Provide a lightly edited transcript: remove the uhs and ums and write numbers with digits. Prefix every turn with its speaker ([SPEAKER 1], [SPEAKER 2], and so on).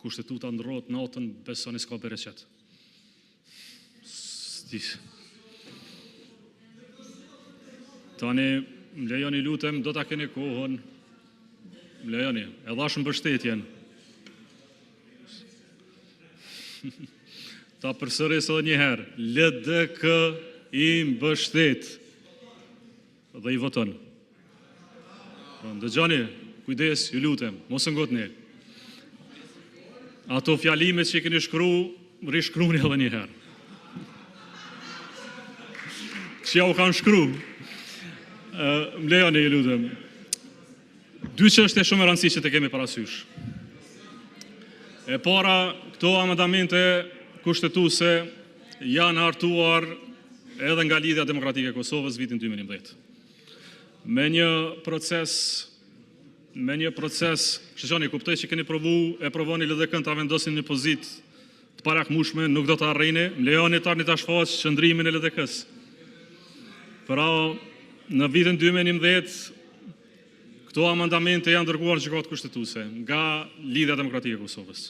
[SPEAKER 1] kushtetuta ndrohet natën, besoni s'ka bereqet. Tani, më lejoni lutem, do ta keni kohën, më lejoni, e dhash mbështetjen. Ta përsëris edhe një herë, LDK i mbështet dhe i voton. Dëgjoni, kujdes, ju lutem, mos ngotni. Ato fjalimet që i keni shkru, rishkruni edhe një herë. Që ja u kanë shkru. Më lejoni, ju lutem. Dy çështje shumë e rëndësishme që kemi parasysh. E para, këto amendamente kushtetuese janë hartuar edhe nga Lidhja Demokratike e Kosovës vitin 2011. Me një proces, shqoni, kuptoj që keni e provoni LDK-n ta vendosin një pozitë të parakmueshme, nuk do të arrini, më lejoni tani ta shfaq qëndrimin e LDK-s. Pra, në vitin 2011, këto amendamente janë dërguar në Gjykatën Kushtetuese nga Lidhja Demokratike e Kosovës.